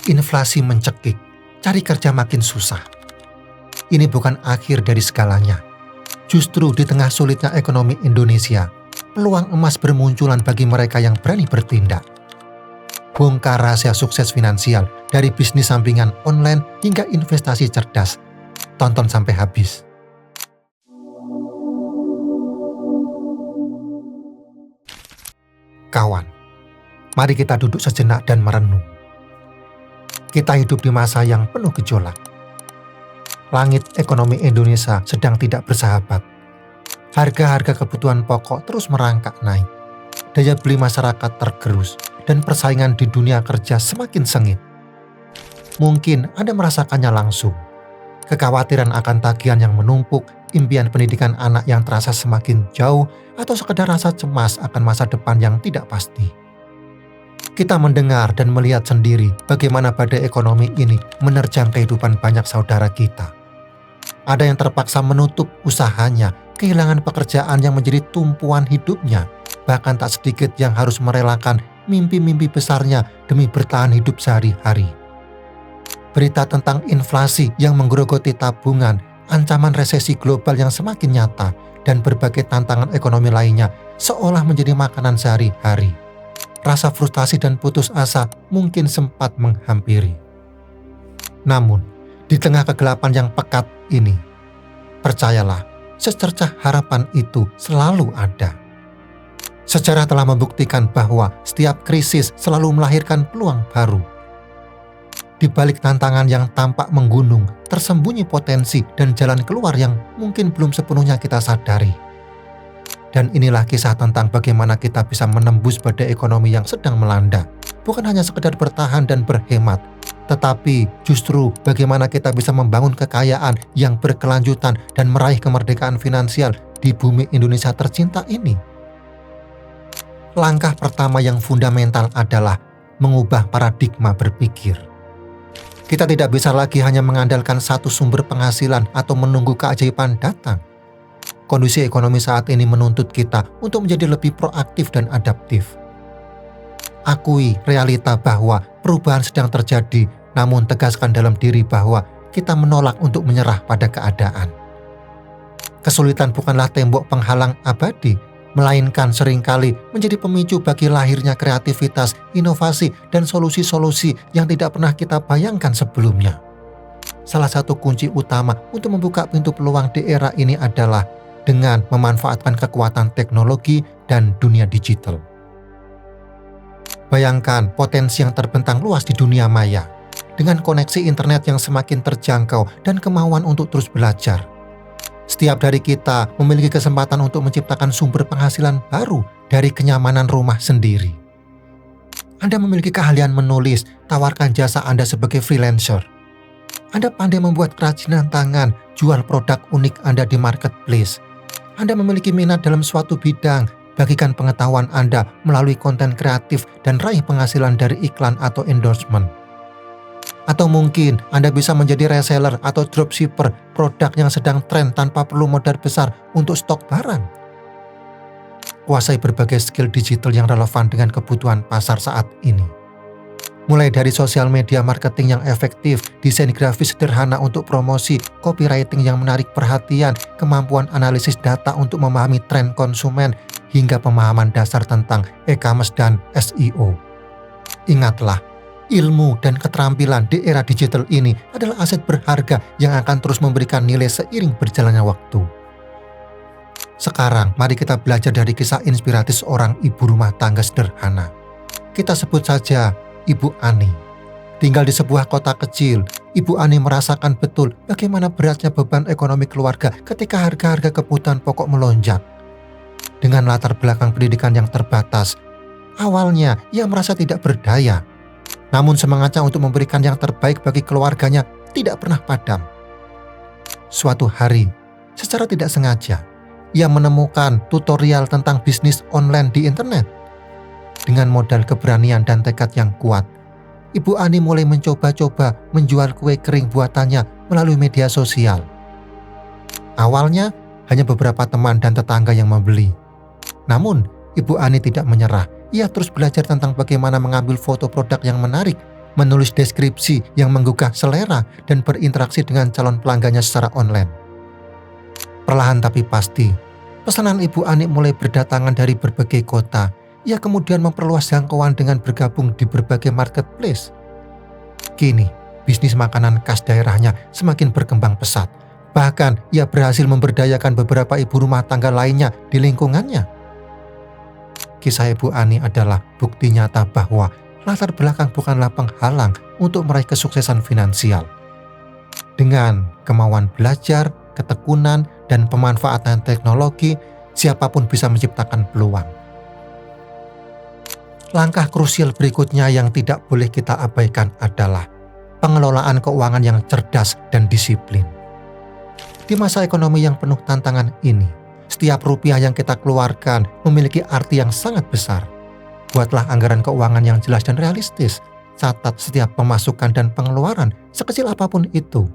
Inflasi mencekik, cari kerja makin susah. Ini bukan akhir dari segalanya. Justru di tengah sulitnya ekonomi Indonesia, peluang emas bermunculan bagi mereka yang berani bertindak. Bongkar rahasia sukses finansial dari bisnis sampingan online hingga investasi cerdas. Tonton sampai habis. Kawan, mari kita duduk sejenak dan merenung. Kita hidup di masa yang penuh gejolak. Langit ekonomi Indonesia sedang tidak bersahabat. Harga-harga kebutuhan pokok terus merangkak naik. Daya beli masyarakat tergerus dan persaingan di dunia kerja semakin sengit. Mungkin Anda merasakannya langsung. Kekhawatiran akan tagihan yang menumpuk, impian pendidikan anak yang terasa semakin jauh, atau sekedar rasa cemas akan masa depan yang tidak pasti. Kita mendengar dan melihat sendiri bagaimana badai ekonomi ini menerjang kehidupan banyak saudara kita. Ada yang terpaksa menutup usahanya, kehilangan pekerjaan yang menjadi tumpuan hidupnya, bahkan tak sedikit yang harus merelakan mimpi-mimpi besarnya demi bertahan hidup sehari-hari. Berita tentang inflasi yang menggerogoti tabungan, ancaman resesi global yang semakin nyata, dan berbagai tantangan ekonomi lainnya seolah menjadi makanan sehari-hari. Rasa frustasi dan putus asa mungkin sempat menghampiri. Namun, di tengah kegelapan yang pekat ini, percayalah, secercah harapan itu selalu ada. Sejarah telah membuktikan bahwa setiap krisis selalu melahirkan peluang baru. Di balik tantangan yang tampak menggunung, tersembunyi potensi dan jalan keluar yang mungkin belum sepenuhnya kita sadari. Dan inilah kisah tentang bagaimana kita bisa menembus badai ekonomi yang sedang melanda. Bukan hanya sekedar bertahan dan berhemat, tetapi justru bagaimana kita bisa membangun kekayaan yang berkelanjutan dan meraih kemerdekaan finansial di bumi Indonesia tercinta ini. Langkah pertama yang fundamental adalah mengubah paradigma berpikir. Kita tidak bisa lagi hanya mengandalkan satu sumber penghasilan atau menunggu keajaiban datang. Kondisi ekonomi saat ini menuntut kita untuk menjadi lebih proaktif dan adaptif. Akui realita bahwa perubahan sedang terjadi, namun tegaskan dalam diri bahwa kita menolak untuk menyerah pada keadaan. Kesulitan bukanlah tembok penghalang abadi, melainkan seringkali menjadi pemicu bagi lahirnya kreativitas, inovasi, dan solusi-solusi yang tidak pernah kita bayangkan sebelumnya. Salah satu kunci utama untuk membuka pintu peluang di era ini adalah dengan memanfaatkan kekuatan teknologi dan dunia digital. Bayangkan potensi yang terbentang luas di dunia maya, dengan koneksi internet yang semakin terjangkau dan kemauan untuk terus belajar. Setiap dari kita memiliki kesempatan untuk menciptakan sumber penghasilan baru dari kenyamanan rumah sendiri. Anda memiliki keahlian menulis, tawarkan jasa Anda sebagai freelancer. Anda pandai membuat kerajinan tangan, jual produk unik Anda di marketplace. Anda memiliki minat dalam suatu bidang, bagikan pengetahuan Anda melalui konten kreatif dan raih penghasilan dari iklan atau endorsement. Atau mungkin Anda bisa menjadi reseller atau dropshipper produk yang sedang tren tanpa perlu modal besar untuk stok barang. Kuasai berbagai skill digital yang relevan dengan kebutuhan pasar saat ini. Mulai dari sosial media marketing yang efektif, desain grafis sederhana untuk promosi, copywriting yang menarik perhatian, kemampuan analisis data untuk memahami tren konsumen, hingga pemahaman dasar tentang e-commerce dan SEO. Ingatlah, ilmu dan keterampilan di era digital ini adalah aset berharga yang akan terus memberikan nilai seiring berjalannya waktu. Sekarang, mari kita belajar dari kisah inspiratif seorang ibu rumah tangga sederhana. Kita sebut saja Ibu Ani. Tinggal di sebuah kota kecil, Ibu Ani merasakan betul bagaimana beratnya beban ekonomi keluarga ketika harga-harga kebutuhan pokok melonjak. Dengan latar belakang pendidikan yang terbatas, awalnya ia merasa tidak berdaya. Namun semangatnya untuk memberikan yang terbaik bagi keluarganya tidak pernah padam. Suatu hari, secara tidak sengaja, ia menemukan tutorial tentang bisnis online di internet. Dengan modal keberanian dan tekad yang kuat, Ibu Ani mulai mencoba-coba menjual kue kering buatannya melalui media sosial. Awalnya, hanya beberapa teman dan tetangga yang membeli. Namun, Ibu Ani tidak menyerah. Ia terus belajar tentang bagaimana mengambil foto produk yang menarik, menulis deskripsi yang menggugah selera, dan berinteraksi dengan calon pelanggannya secara online. Perlahan tapi pasti, pesanan Ibu Ani mulai berdatangan dari berbagai kota. Ia kemudian memperluas jangkauan dengan bergabung di berbagai marketplace. Kini, bisnis makanan khas daerahnya semakin berkembang pesat. Bahkan, ia berhasil memberdayakan beberapa ibu rumah tangga lainnya di lingkungannya. Kisah Ibu Ani adalah bukti nyata bahwa latar belakang bukanlah penghalang untuk meraih kesuksesan finansial. Dengan kemauan belajar, ketekunan, dan pemanfaatan teknologi, siapapun bisa menciptakan peluang. Langkah krusial berikutnya yang tidak boleh kita abaikan adalah pengelolaan keuangan yang cerdas dan disiplin. Di masa ekonomi yang penuh tantangan ini, setiap rupiah yang kita keluarkan memiliki arti yang sangat besar. Buatlah anggaran keuangan yang jelas dan realistis. Catat setiap pemasukan dan pengeluaran, sekecil apapun itu.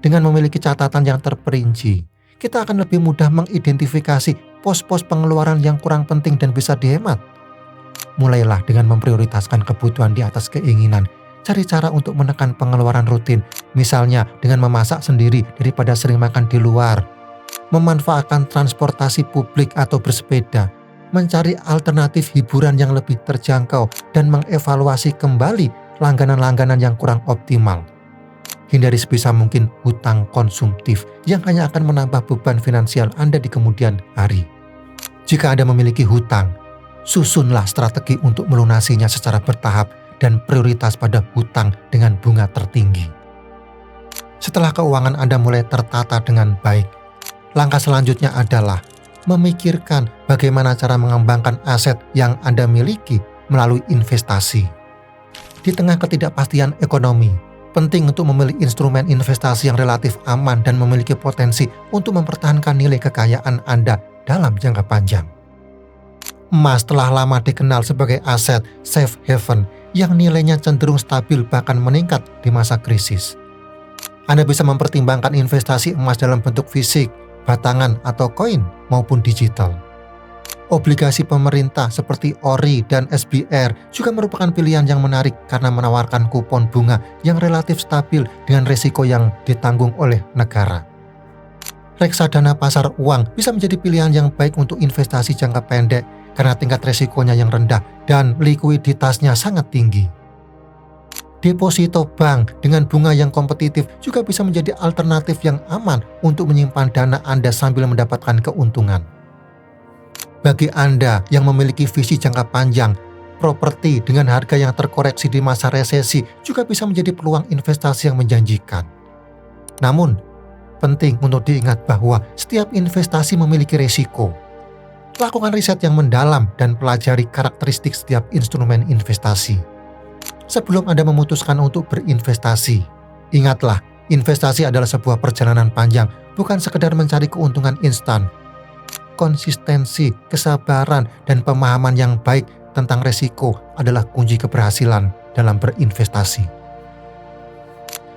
Dengan memiliki catatan yang terperinci, kita akan lebih mudah mengidentifikasi pos-pos pengeluaran yang kurang penting dan bisa dihemat. Mulailah dengan memprioritaskan kebutuhan di atas keinginan. Cari cara untuk menekan pengeluaran rutin, misalnya dengan memasak sendiri daripada sering makan di luar, memanfaatkan transportasi publik atau bersepeda, mencari alternatif hiburan yang lebih terjangkau, dan mengevaluasi kembali langganan-langganan yang kurang optimal. Hindari sebisa mungkin hutang konsumtif yang hanya akan menambah beban finansial Anda di kemudian hari. Jika Anda memiliki hutang, susunlah strategi untuk melunasinya secara bertahap dan prioritas pada hutang dengan bunga tertinggi. Setelah keuangan Anda mulai tertata dengan baik, langkah selanjutnya adalah memikirkan bagaimana cara mengembangkan aset yang Anda miliki melalui investasi. Di tengah ketidakpastian ekonomi, penting untuk memilih instrumen investasi yang relatif aman dan memiliki potensi untuk mempertahankan nilai kekayaan Anda dalam jangka panjang. Emas telah lama dikenal sebagai aset safe haven yang nilainya cenderung stabil bahkan meningkat di masa krisis. Anda bisa mempertimbangkan investasi emas dalam bentuk fisik, batangan atau koin maupun digital. Obligasi pemerintah seperti ORI dan SBR juga merupakan pilihan yang menarik karena menawarkan kupon bunga yang relatif stabil dengan risiko yang ditanggung oleh negara. Reksadana pasar uang bisa menjadi pilihan yang baik untuk investasi jangka pendek karena tingkat resikonya yang rendah dan likuiditasnya sangat tinggi. Deposito bank dengan bunga yang kompetitif juga bisa menjadi alternatif yang aman untuk menyimpan dana Anda sambil mendapatkan keuntungan. Bagi Anda yang memiliki visi jangka panjang, properti dengan harga yang terkoreksi di masa resesi juga bisa menjadi peluang investasi yang menjanjikan. Namun, penting untuk diingat bahwa setiap investasi memiliki risiko. Lakukan riset yang mendalam dan pelajari karakteristik setiap instrumen investasi. Sebelum Anda memutuskan untuk berinvestasi, ingatlah, investasi adalah sebuah perjalanan panjang, bukan sekedar mencari keuntungan instan. Konsistensi, kesabaran, dan pemahaman yang baik tentang risiko adalah kunci keberhasilan dalam berinvestasi.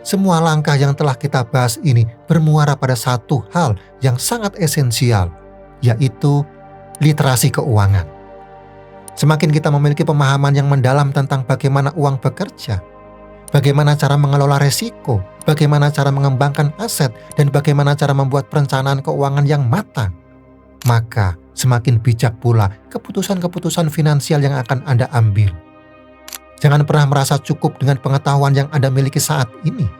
Semua langkah yang telah kita bahas ini bermuara pada satu hal yang sangat esensial, yaitu literasi keuangan. Semakin kita memiliki pemahaman yang mendalam tentang bagaimana uang bekerja, bagaimana cara mengelola risiko, bagaimana cara mengembangkan aset, dan bagaimana cara membuat perencanaan keuangan yang matang, maka semakin bijak pula keputusan-keputusan finansial yang akan Anda ambil. Jangan pernah merasa cukup dengan pengetahuan yang Anda miliki saat ini.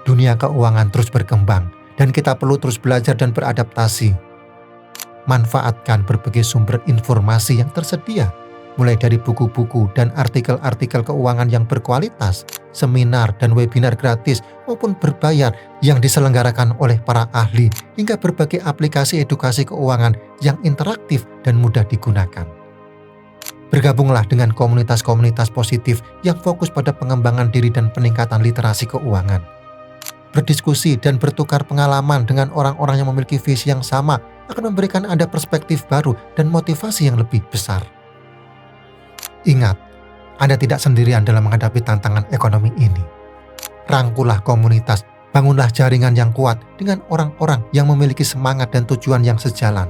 Dunia keuangan terus berkembang dan kita perlu terus belajar dan beradaptasi. Manfaatkan berbagai sumber informasi yang tersedia, mulai dari buku-buku dan artikel-artikel keuangan yang berkualitas, seminar dan webinar gratis maupun berbayar yang diselenggarakan oleh para ahli, hingga berbagai aplikasi edukasi keuangan yang interaktif dan mudah digunakan. Bergabunglah dengan komunitas-komunitas positif yang fokus pada pengembangan diri dan peningkatan literasi keuangan. Berdiskusi dan bertukar pengalaman dengan orang-orang yang memiliki visi yang sama akan memberikan Anda perspektif baru dan motivasi yang lebih besar. Ingat, Anda tidak sendirian dalam menghadapi tantangan ekonomi ini. Rangkulah komunitas, bangunlah jaringan yang kuat dengan orang-orang yang memiliki semangat dan tujuan yang sejalan.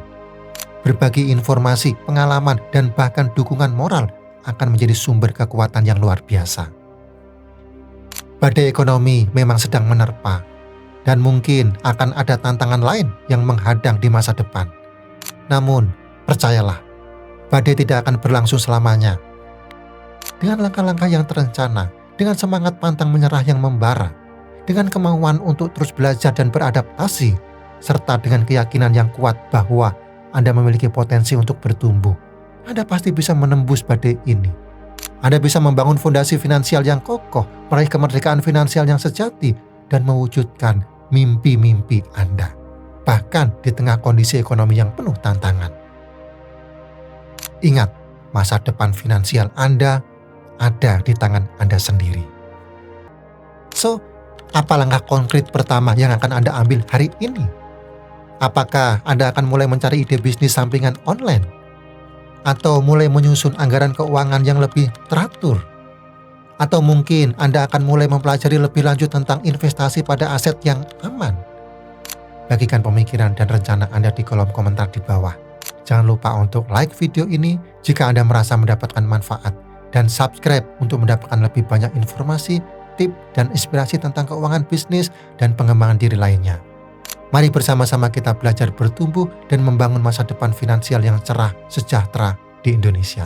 Berbagi informasi, pengalaman, dan bahkan dukungan moral akan menjadi sumber kekuatan yang luar biasa. Badai ekonomi memang sedang menerpa, dan mungkin akan ada tantangan lain yang menghadang di masa depan. Namun, percayalah, badai tidak akan berlangsung selamanya. Dengan langkah-langkah yang terencana, dengan semangat pantang menyerah yang membara, dengan kemauan untuk terus belajar dan beradaptasi, serta dengan keyakinan yang kuat bahwa Anda memiliki potensi untuk bertumbuh, Anda pasti bisa menembus badai ini. Anda bisa membangun fondasi finansial yang kokoh, meraih kemerdekaan finansial yang sejati, dan mewujudkan mimpi-mimpi Anda, bahkan di tengah kondisi ekonomi yang penuh tantangan. Ingat, masa depan finansial Anda ada di tangan Anda sendiri. So, apa langkah konkret pertama yang akan Anda ambil hari ini? Apakah Anda akan mulai mencari ide bisnis sampingan online? Atau mulai menyusun anggaran keuangan yang lebih teratur? Atau mungkin Anda akan mulai mempelajari lebih lanjut tentang investasi pada aset yang aman? Bagikan pemikiran dan rencana Anda di kolom komentar di bawah. Jangan lupa untuk like video ini jika Anda merasa mendapatkan manfaat, dan subscribe untuk mendapatkan lebih banyak informasi, tips, dan inspirasi tentang keuangan bisnis dan pengembangan diri lainnya. Mari bersama-sama kita belajar bertumbuh dan membangun masa depan finansial yang cerah, sejahtera di Indonesia.